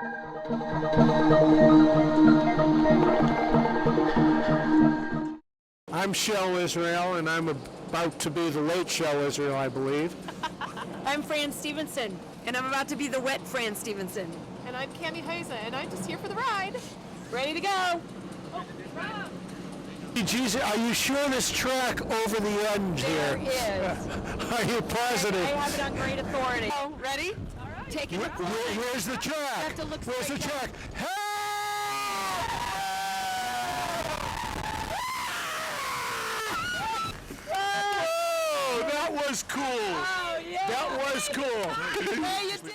I'm Shell Israel, and I'm about to be the late Shell Israel, I believe. I'm Fran Stevenson, and I'm about to be the wet Fran Stevenson. And I'm Cami Heisa, and I'm just here for the ride. Ready to go. Oh, Rob. Jesus, are you sure there's track over the end There here? is. Are you positive? I have it on great authority. Oh, ready? All right. Take it. Where's the track? have to look Where's the straight track? Hey! Oh, that was cool. Oh, yeah. That was cool. Hey, you did.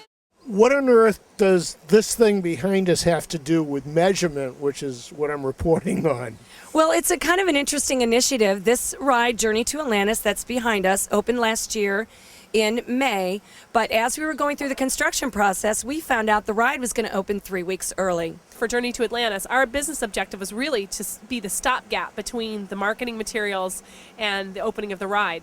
What on earth does this thing behind us have to do with measurement, which is what I'm reporting on? Well, it's a kind of an interesting initiative. This ride, Journey to Atlantis, that's behind us, opened last year in May. But as we were going through the construction process, we found out the ride was going to open 3 weeks early. For Journey to Atlantis, our business objective was really to be the stopgap between the marketing materials and the opening of the ride.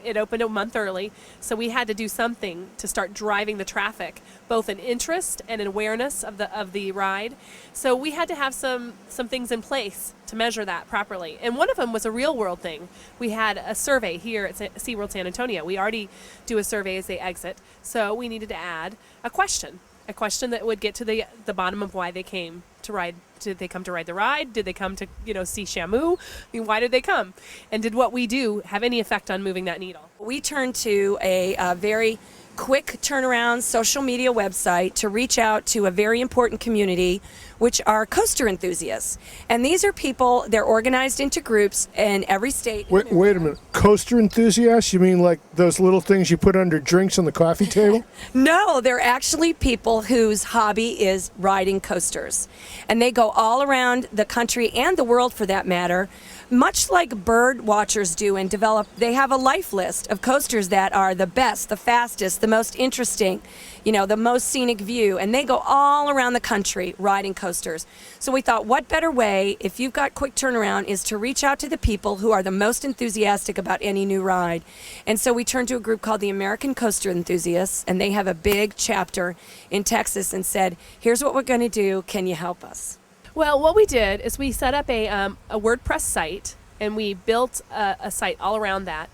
It opened a month early, so we had to do something to start driving the traffic, both in interest and in awareness of the ride. So we had to have some things in place to measure that properly. And one of them was a real world thing. We had a survey here at Seaworld San Antonio. We already do a survey as they exit, so we needed to add a question that would get to the bottom of why they came to ride. Did they come to ride the ride? Did they come to see Shamu? I mean, why did they come? And did what we do have any effect on moving that needle? We turned to a very quick turnaround social media website to reach out to a very important community, which are coaster enthusiasts. And these are people, they're organized into groups in every state. Wait a minute. Coaster enthusiasts? You mean like those little things you put under drinks on the coffee table? No, they're actually people whose hobby is riding coasters. And they go all around the country and the world for that matter, much like bird watchers do, and they have a life list of coasters that are the best, the fastest, the most interesting, the most scenic view. And they go all around the country riding coasters. So we thought, what better way, if you've got quick turnaround, is to reach out to the people who are the most enthusiastic about any new ride. And so we turned to a group called the American Coaster Enthusiasts, and they have a big chapter in Texas, and said, here's what we're going to do. Can you help us? Well, what we did is we set up a WordPress site, and we built a site all around that.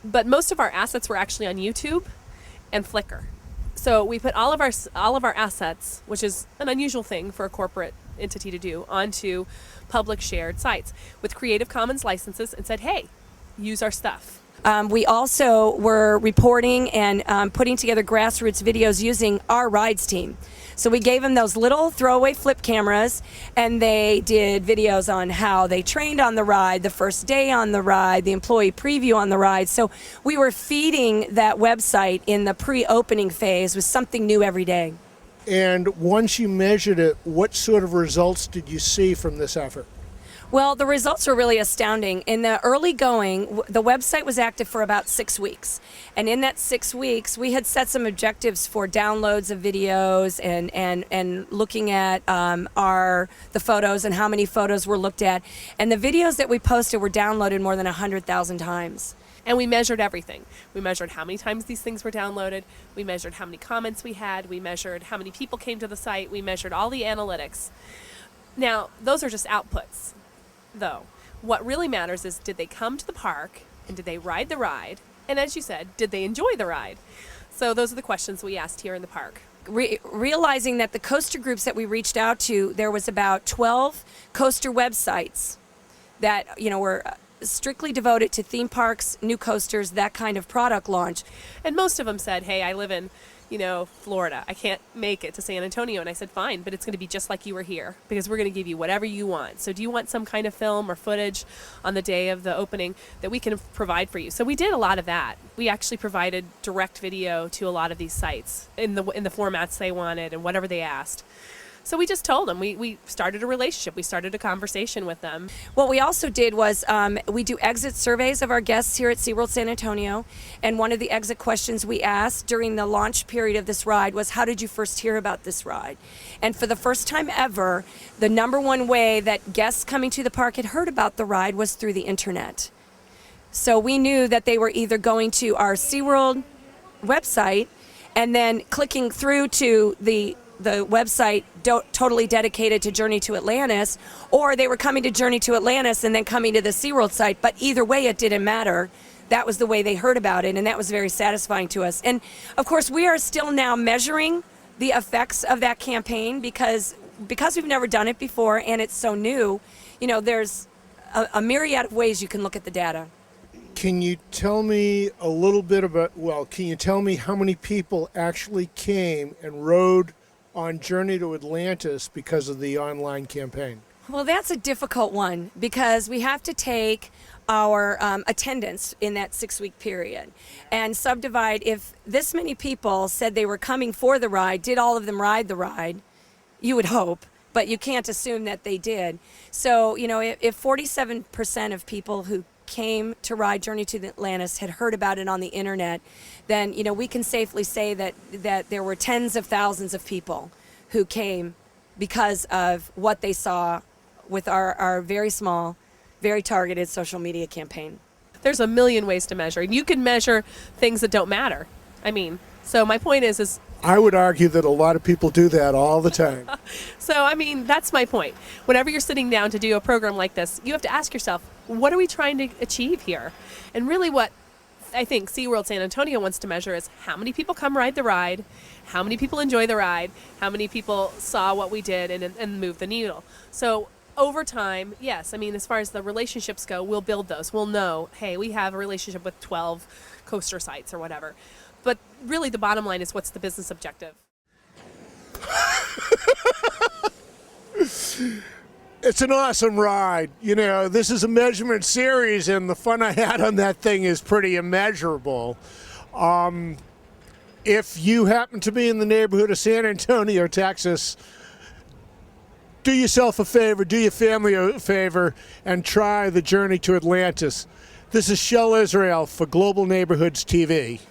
But most of our assets were actually on YouTube and Flickr. So we put all of our assets, which is an unusual thing for a corporate entity to do, onto public shared sites with Creative Commons licenses, and said, hey, use our stuff. We also were reporting and putting together grassroots videos using our rides team. So we gave them those little throwaway flip cameras, and they did videos on how they trained on the ride, the first day on the ride, the employee preview on the ride. So we were feeding that website in the pre-opening phase with something new every day. And once you measured it, what sort of results did you see from this effort? Well, the results were really astounding. In the early going, the website was active for about 6 weeks. And in that 6 weeks, we had set some objectives for downloads of videos and looking at the photos and how many photos were looked at. And the videos that we posted were downloaded more than 100,000 times. And we measured everything. We measured how many times these things were downloaded. We measured how many comments we had. We measured how many people came to the site. We measured all the analytics. Now, those are just outputs, though. What really matters is, did they come to the park, and did they ride the ride? And as you said, did they enjoy the ride? So those are the questions we asked here in the park. Realizing that the coaster groups that we reached out to, there was about 12 coaster websites that were strictly devoted to theme parks, new coasters, that kind of product launch. And most of them said, hey, I live in Florida. I can't make it to San Antonio. And I said, fine, but it's going to be just like you were here, because we're going to give you whatever you want. So do you want some kind of film or footage on the day of the opening that we can provide for you? So we did a lot of that. We actually provided direct video to a lot of these sites in the formats they wanted and whatever they asked. So we just told them. We started a relationship. We started a conversation with them. What we also did was we do exit surveys of our guests here at SeaWorld San Antonio. And one of the exit questions we asked during the launch period of this ride was, how did you first hear about this ride? And for the first time ever, the number one way that guests coming to the park had heard about the ride was through the internet. So we knew that they were either going to our SeaWorld website and then clicking through to the the website totally dedicated to Journey to Atlantis, or they were coming to Journey to Atlantis and then coming to the SeaWorld site. But either way, it didn't matter. That was the way they heard about it, and that was very satisfying to us. And of course, we are still now measuring the effects of that campaign because we've never done it before and it's so new. You know, there's a myriad of ways you can look at the data. Can you tell me a little bit about, can you tell me how many people actually came and rode on Journey to Atlantis because of the online campaign? Well, that's a difficult one because we have to take our attendance in that 6-week period and subdivide. If this many people said they were coming for the ride, did all of them ride the ride? You would hope, but you can't assume that they did. So, you know, if 47% of people who came to ride Journey to Atlantis had heard about it on the internet, then, you know, we can safely say that there were tens of thousands of people who came because of what they saw with our very small, very targeted social media campaign. There's a million ways to measure. You can measure things that don't matter. I mean, so my point is I would argue that a lot of people do that all the time. so I mean, that's my point. Whenever you're sitting down to do a program like this, you have to ask yourself, what are we trying to achieve here? And really what I think SeaWorld San Antonio wants to measure is how many people come ride the ride, how many people enjoy the ride, how many people saw what we did and move the needle. So over time, yes, I mean, as far as the relationships go, we'll build those. We'll know, hey, we have a relationship with 12 coaster sites or whatever. But really the bottom line is, what's the business objective? It's an awesome ride. You know, this is a measurement series, and the fun I had on that thing is pretty immeasurable. If you happen to be in the neighborhood of San Antonio, Texas, do yourself a favor, do your family a favor, and try the Journey to Atlantis. This is Shell Israel for Global Neighborhoods TV.